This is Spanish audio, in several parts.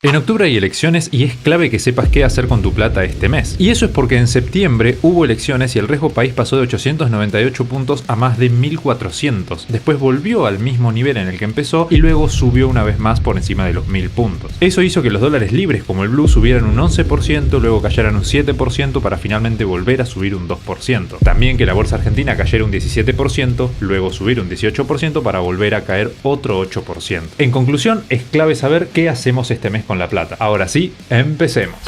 En octubre hay elecciones y es clave que sepas qué hacer con tu plata este mes. Y eso es porque en septiembre hubo elecciones y el riesgo país pasó de 898 puntos a más de 1400. Después volvió al mismo nivel en el que empezó y luego subió una vez más por encima de los 1000 puntos. Eso hizo que los dólares libres como el blue subieran un 11%, luego cayeran un 7% para finalmente volver a subir un 2%. También que la bolsa argentina cayera un 17%, luego subir un 18% para volver a caer otro 8%. En conclusión, es clave saber qué hacemos este mes con la plata. Ahora sí, empecemos.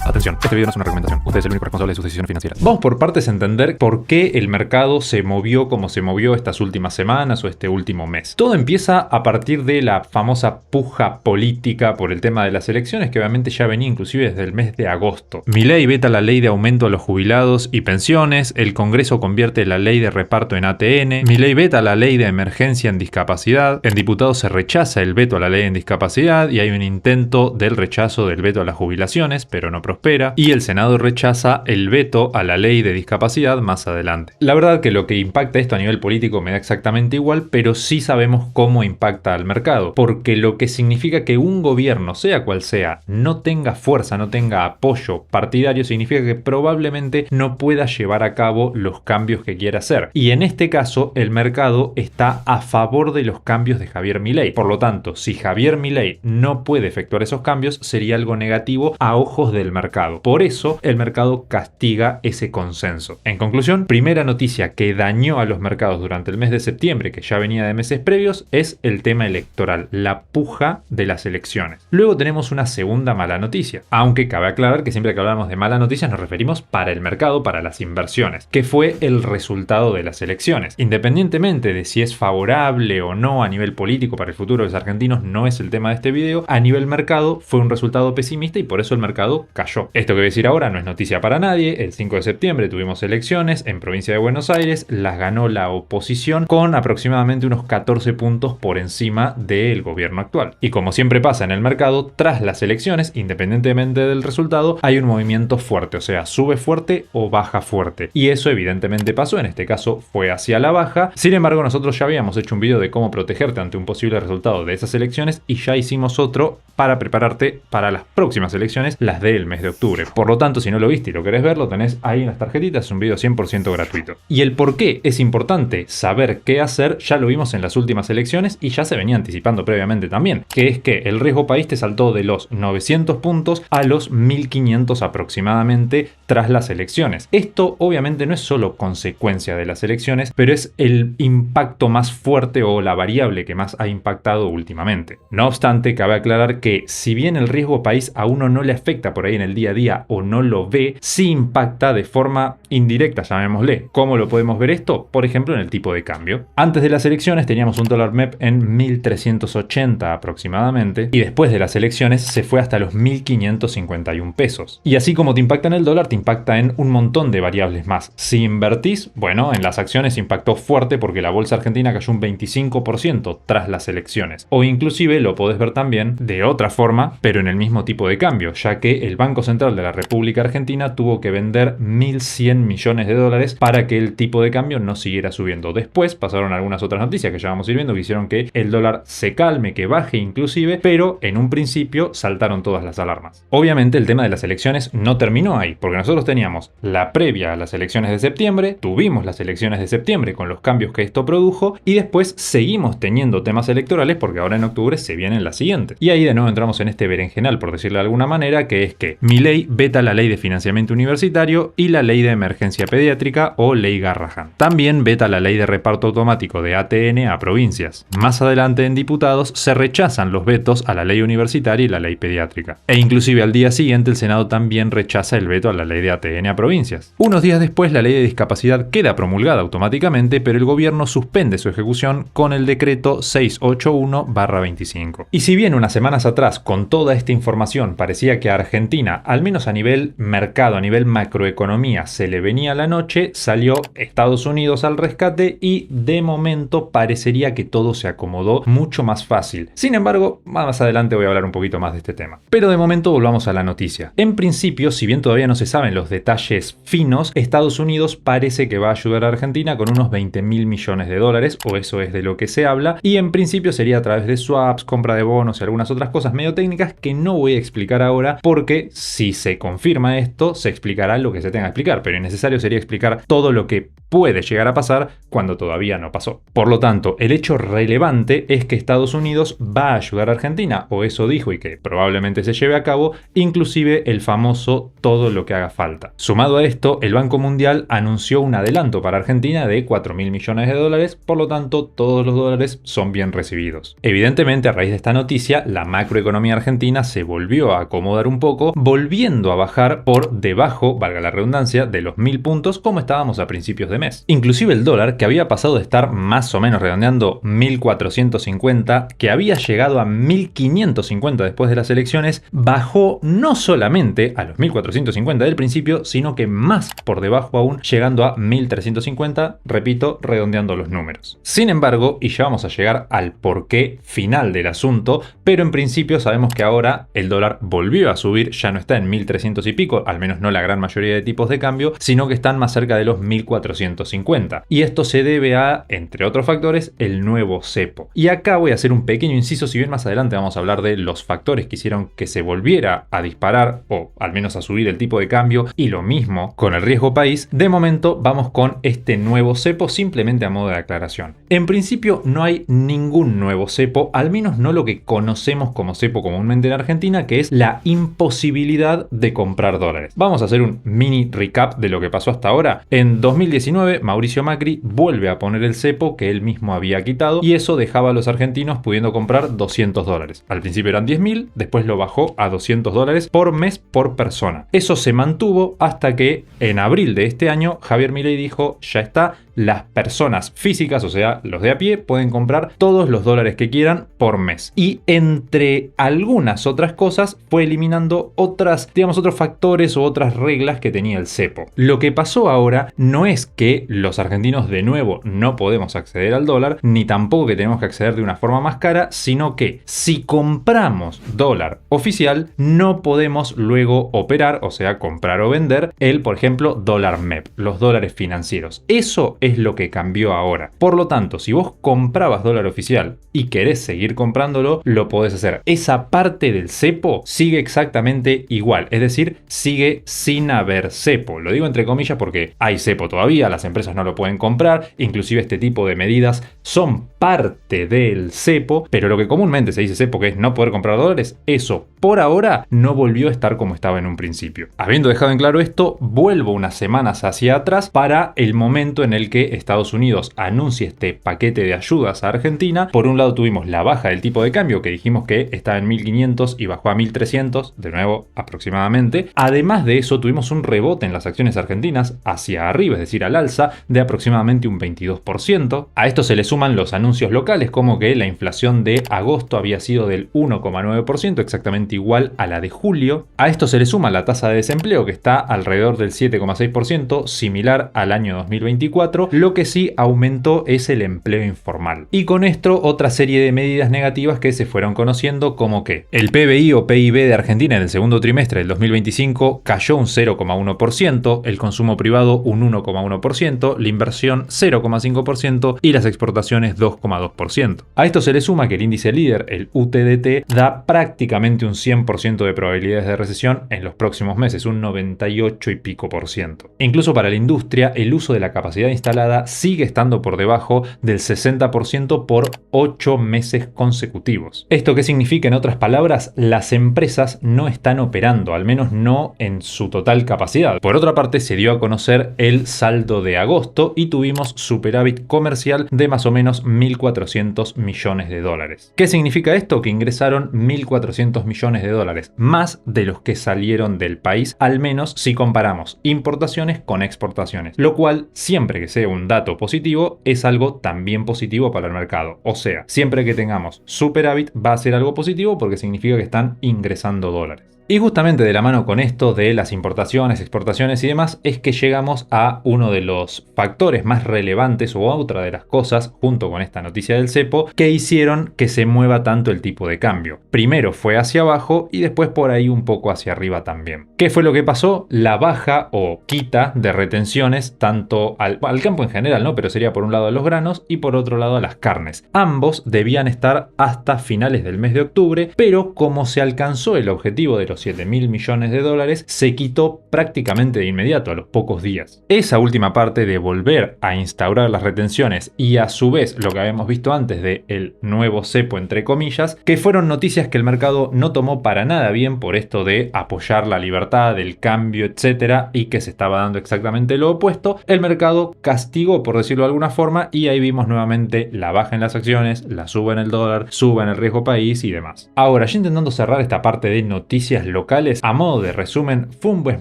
Atención, este video no es una recomendación. Usted es el único responsable de sus decisiones financieras. Vamos por partes a entender por qué el mercado se movió como se movió estas últimas semanas o este último mes. Todo empieza a partir de la famosa puja política por el tema de las elecciones, que obviamente ya venía inclusive desde el mes de agosto. Milei veta la ley de aumento a los jubilados y pensiones, el Congreso convierte la ley de reparto en ATN, Milei veta la ley de emergencia en discapacidad, en diputados se rechaza el veto a la ley en discapacidad y hay un intento del rechazo del veto a las jubilaciones, pero no prospera, y el Senado rechaza el veto a la ley de discapacidad más adelante. La verdad que lo que impacta esto a nivel político me da exactamente igual, pero sí sabemos cómo impacta al mercado, porque lo que significa que un gobierno, sea cual sea, no tenga fuerza, no tenga apoyo partidario, significa que probablemente no pueda llevar a cabo los cambios que quiera hacer. Y en este caso, el mercado está a favor de los cambios de Javier Milei. Por lo tanto, si Javier Milei no puede efectuar esos cambios, sería algo negativo a ojos del mercado. Por eso, el mercado castiga ese consenso. En conclusión, primera noticia que dañó a los mercados durante el mes de septiembre, que ya venía de meses previos, es el tema electoral, la puja de las elecciones. Luego tenemos una segunda mala noticia, aunque cabe aclarar que siempre que hablamos de malas noticias nos referimos para el mercado, para las inversiones, que fue el resultado de las elecciones. Independientemente de si es favorable o no a nivel político para el futuro de los argentinos, no es el tema de este video, a nivel mercado fue un resultado pesimista y por eso el mercado cayó. Esto que voy a decir ahora no es noticia para nadie. El 5 de septiembre tuvimos elecciones en provincia de Buenos Aires, las ganó la oposición con aproximadamente unos 14 puntos por encima del gobierno actual. Y como siempre pasa en el mercado, tras las elecciones, independientemente del resultado, hay un movimiento fuerte, o sea, sube fuerte o baja fuerte. Y eso evidentemente pasó, en este caso fue hacia la baja. Sin embargo, nosotros ya habíamos hecho un video de cómo protegerte ante un posible resultado de esas elecciones y ya hicimos otro para prepararte para las próximas elecciones, las del mes de octubre. Por lo tanto, si no lo viste y lo querés ver, lo tenés ahí en las tarjetitas, es un video 100% gratuito. Y el por qué es importante saber qué hacer, ya lo vimos en las últimas elecciones y ya se venía anticipando previamente también, que es que el riesgo país te saltó de los 900 puntos a los 1500 aproximadamente tras las elecciones. Esto obviamente no es solo consecuencia de las elecciones, pero es el impacto más fuerte o la variable que más ha impactado últimamente. No obstante, cabe aclarar que si bien el riesgo país a uno no le afecta por ahí en el día a día o no lo ve, sí impacta de forma indirecta, llamémosle. ¿Cómo lo podemos ver esto? Por ejemplo, en el tipo de cambio. Antes de las elecciones teníamos un dólar MEP en 1380 aproximadamente y después de las elecciones se fue hasta los 1551 pesos. Y así como te impacta en el dólar, te impacta en un montón de variables más. Si invertís, bueno, en las acciones impactó fuerte porque la bolsa argentina cayó un 25% tras las elecciones. O inclusive lo podés ver también de otra forma, pero en el mismo tipo de cambio, ya que el Banco Central de la República Argentina tuvo que vender 1.100 millones de dólares para que el tipo de cambio no siguiera subiendo. Después pasaron algunas otras noticias que ya vamos a ir viendo que hicieron que el dólar se calme, que baje inclusive, pero en un principio saltaron todas las alarmas. Obviamente el tema de las elecciones no terminó ahí, porque nosotros teníamos la previa a las elecciones de septiembre, tuvimos las elecciones de septiembre con los cambios que esto produjo y después seguimos teniendo temas electorales porque ahora en octubre se vienen las siguientes. Y ahí de nuevo entramos en este berenjenal, por decirlo de alguna manera, que es que Milei veta la ley de financiamiento universitario y la ley de emergencia pediátrica o ley Garrahan. También veta la ley de reparto automático de ATN a provincias. Más adelante en diputados se rechazan los vetos a la ley universitaria y la ley pediátrica. E inclusive al día siguiente el Senado también rechaza el veto a la ley de ATN a provincias. Unos días después la ley de discapacidad queda promulgada automáticamente, pero el gobierno suspende su ejecución con el decreto 681/25. Y si bien unas semanas atrás con toda esta información parecía que Argentina al menos a nivel mercado, a nivel macroeconomía, se le venía la noche, salió Estados Unidos al rescate y de momento parecería que todo se acomodó mucho más fácil. Sin embargo, más adelante voy a hablar un poquito más de este tema. Pero de momento volvamos a la noticia. En principio, si bien todavía no se saben los detalles finos, Estados Unidos parece que va a ayudar a Argentina con unos 20.000 millones de dólares, o eso es de lo que se habla, y en principio sería a través de swaps, compra de bonos y algunas otras cosas medio técnicas que no voy a explicar ahora, porque si se confirma esto, se explicará lo que se tenga que explicar, pero innecesario sería explicar todo lo que puede llegar a pasar cuando todavía no pasó. Por lo tanto, el hecho relevante es que Estados Unidos va a ayudar a Argentina, o eso dijo y que probablemente se lleve a cabo, inclusive el famoso todo lo que haga falta. Sumado a esto, el Banco Mundial anunció un adelanto para Argentina de 4.000 millones de dólares, por lo tanto todos los dólares son bien recibidos. Evidentemente, a raíz de esta noticia, la macroeconomía argentina se volvió a acomodar un poco, volviendo a bajar por debajo, valga la redundancia, de los 1.000 puntos como estábamos a principios de mes. Inclusive el dólar, que había pasado de estar más o menos redondeando 1.450, que había llegado a 1.550 después de las elecciones, bajó no solamente a los 1.450 del principio, sino que más por debajo aún, llegando a 1.350, repito, redondeando los números. Sin embargo, y ya vamos a llegar al porqué final del asunto, pero en principio sabemos que ahora el dólar volvió a subir, ya no está en 1.300 y pico, al menos no la gran mayoría de tipos de cambio, sino que están más cerca de los 1.450. Y esto se debe a, entre otros factores, el nuevo cepo. Y acá voy a hacer un pequeño inciso, si bien más adelante vamos a hablar de los factores que hicieron que se volviera a disparar, o al menos a subir el tipo de cambio, y lo mismo con el riesgo país, de momento vamos con este nuevo cepo simplemente a modo de aclaración. En principio no hay ningún nuevo cepo, al menos no lo que conocemos como cepo comúnmente en Argentina, que es la imposibilidad de comprar dólares. Vamos a hacer un mini recap de lo que pasó hasta ahora. En 2019, Mauricio Macri vuelve a poner el cepo que él mismo había quitado y eso dejaba a los argentinos pudiendo comprar 200 dólares. Al principio eran 10.000, después lo bajó a 200 dólares por mes por persona. Eso se mantuvo hasta que en abril de este año Javier Milei dijo, ya está, las personas físicas, o sea, los de a pie, pueden comprar todos los dólares que quieran por mes. Y entre algunas otras cosas fue eliminando otros factores o otras reglas que tenía el cepo. Lo que pasó ahora no es que los argentinos de nuevo no podemos acceder al dólar, ni tampoco que tenemos que acceder de una forma más cara, sino que si compramos dólar oficial, no podemos luego operar, o sea, comprar o vender por ejemplo, dólar MEP, los dólares financieros. Eso es lo que cambió ahora. Por lo tanto, si vos comprabas dólar oficial y querés seguir comprándolo, lo podés hacer. Esa parte del cepo sigue exactamente igual, es decir, sigue sin haber cepo. Lo digo entre comillas porque hay cepo todavía, las empresas no lo pueden comprar, inclusive este tipo de medidas son parte del cepo, pero lo que comúnmente se dice cepo, que es no poder comprar dólares, eso por ahora no volvió a estar como estaba en un principio. Habiendo dejado en claro esto, vuelvo unas semanas hacia atrás para el momento en el que Estados Unidos anuncia este paquete de ayudas a Argentina. Por un lado tuvimos la baja del tipo de cambio que dijimos que estaba en 1.500 y bajó a 1.300, de nuevo aproximadamente. Además de eso tuvimos un rebote en las acciones argentinas hacia arriba, es decir, al alza de aproximadamente un 22%. A esto se le suman los anuncios locales como que la inflación de agosto había sido del 1,9%, exactamente igual a la de julio. A esto se le suma la tasa de desempleo que está alrededor del 7,6%, similar al año 2024. Lo que sí aumentó es el empleo informal. Y con esto otra serie de medidas negativas que se fueron conociendo, como que el PBI o PIB de Argentina en el segundo trimestre del 2025 cayó un 0,1%, el consumo privado un 1,1%, la inversión 0,5% y las exportaciones 2,2%. A esto se le suma que el índice líder, el UTDT, da prácticamente un 100% de probabilidades de recesión en los próximos meses, un 98 y pico por ciento. Incluso para la industria, el uso de la capacidad instalada sigue estando por debajo del 60% por 8 meses consecutivos. ¿Esto qué significa? En otras palabras, las empresas no están operando, al menos no en su total capacidad. Por otra parte, se dio a conocer el saldo de agosto y tuvimos superávit comercial de más o menos 1.400 millones de dólares. ¿Qué significa esto? Que ingresaron 1.400 millones de dólares, más de los que salieron del país, al menos si comparamos importaciones con exportaciones, lo cual siempre que sea un dato positivo es algo también positivo para el mercado. O sea, siempre que tengamos superávit va a ser algo positivo porque significa que están ingresando dólares. Y justamente de la mano con esto de las importaciones, exportaciones y demás, es que llegamos a uno de los factores más relevantes o a otra de las cosas, junto con esta noticia del cepo, que hicieron que se mueva tanto el tipo de cambio. Primero fue hacia abajo y después por ahí un poco hacia arriba también. ¿Qué fue lo que pasó? La baja o quita de retenciones tanto al campo en general, ¿no? Pero sería por un lado a los granos y por otro lado a las carnes. Ambos debían estar hasta finales del mes de octubre, pero como se alcanzó el objetivo de los 7.000 millones de dólares, se quitó prácticamente de inmediato, a los pocos días. Esa última parte de volver a instaurar las retenciones y a su vez lo que habíamos visto antes de el nuevo cepo entre comillas, que fueron noticias que el mercado no tomó para nada bien por esto de apoyar la libertad, el cambio, etcétera, y que se estaba dando exactamente lo opuesto, el mercado castigó, por decirlo de alguna forma, y ahí vimos nuevamente la baja en las acciones, la suba en el dólar, suba en el riesgo país y demás. Ahora, ya intentando cerrar esta parte de noticias locales, a modo de resumen, ¿fue un mes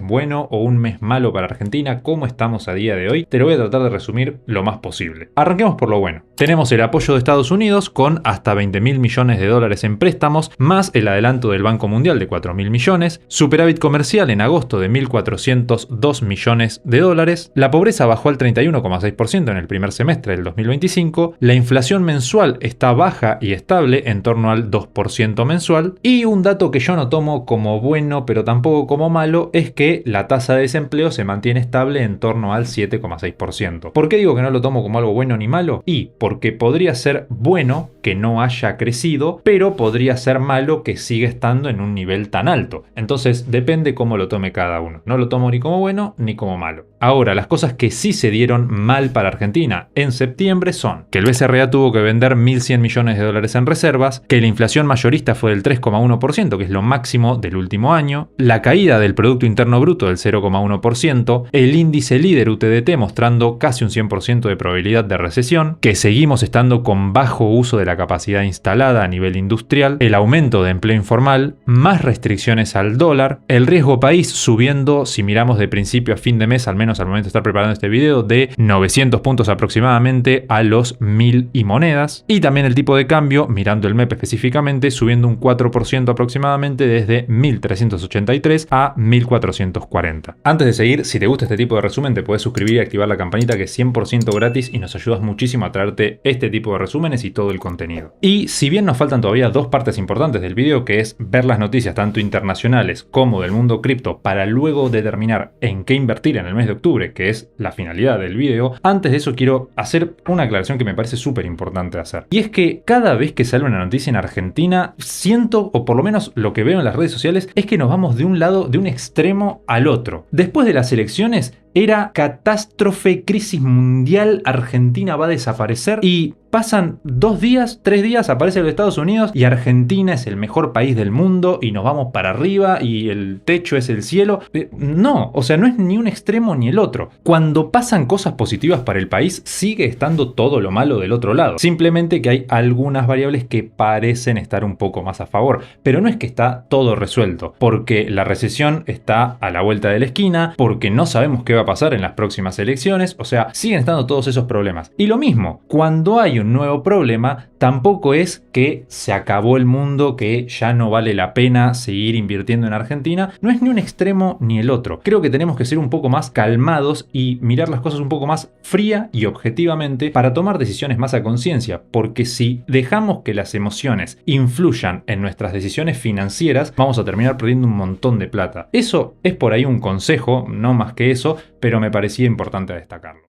bueno o un mes malo para Argentina? ¿Cómo estamos a día de hoy? Te lo voy a tratar de resumir lo más posible. Arranquemos por lo bueno. Tenemos el apoyo de Estados Unidos con hasta 20.000 millones de dólares en préstamos, más el adelanto del Banco Mundial de 4.000 millones, superávit comercial en agosto de 1.402 millones de dólares, la pobreza bajó al 31,6% en el primer semestre del 2025, la inflación mensual está baja y estable en torno al 2% mensual, y un dato que yo no tomo como bueno pero tampoco como malo es que la tasa de desempleo se mantiene estable en torno al 7,6%. ¿Por qué digo que no lo tomo como algo bueno ni malo? Y porque podría ser bueno que no haya crecido, pero podría ser malo que siga estando en un nivel tan alto. Entonces depende cómo lo tome cada uno. No lo tomo ni como bueno ni como malo. Ahora, las cosas que sí se dieron mal para Argentina en septiembre son que el BCRA tuvo que vender 1.100 millones de dólares en reservas, que la inflación mayorista fue del 3,1%, que es lo máximo del último año, la caída del Producto Interno Bruto del 0,1%, el índice líder UTDT mostrando casi un 100% de probabilidad de recesión, que seguimos estando con bajo uso de la capacidad instalada a nivel industrial, el aumento de empleo informal, más restricciones al dólar, el riesgo país subiendo, si miramos de principio a fin de mes, al menos al momento de estar preparando este video, de 900 puntos aproximadamente a los 1.000 y monedas, y también el tipo de cambio, mirando el MEP específicamente, subiendo un 4% aproximadamente desde 1.383 a 1.440. Antes de seguir, si te gusta este tipo de resumen, te puedes suscribir y activar la campanita, que es 100% gratis y nos ayudas muchísimo a traerte este tipo de resúmenes y todo el contenido. Y si bien nos faltan todavía dos partes importantes del video, que es ver las noticias tanto internacionales como del mundo cripto para luego determinar en qué invertir en el mes de octubre, que es la finalidad del video, antes de eso quiero hacer una aclaración que me parece súper importante hacer. Y es que cada vez que sale una noticia en Argentina, siento, o por lo menos lo que veo en las redes sociales, es que nos vamos de un lado, de un extremo al otro. Después de las elecciones, era catástrofe, crisis mundial, Argentina va a desaparecer, y pasan 2 días, 3 días, aparece los Estados Unidos y Argentina es el mejor país del mundo y nos vamos para arriba y el techo es el cielo. No, o sea, no es ni un extremo ni el otro. Cuando pasan cosas positivas para el país, sigue estando todo lo malo del otro lado. Simplemente que hay algunas variables que parecen estar un poco más a favor, pero no es que está todo resuelto, porque la recesión está a la vuelta de la esquina, porque no sabemos qué va a pasar en las próximas elecciones, o sea, siguen estando todos esos problemas. Y lo mismo, cuando hay un nuevo problema, tampoco es que se acabó el mundo, que ya no vale la pena seguir invirtiendo en Argentina. No es ni un extremo ni el otro. Creo que tenemos que ser un poco más calmados y mirar las cosas un poco más fría y objetivamente para tomar decisiones más a conciencia, porque si dejamos que las emociones influyan en nuestras decisiones financieras, vamos a terminar perdiendo un montón de plata. Eso es por ahí un consejo, no más que eso, pero me parecía importante destacarlo.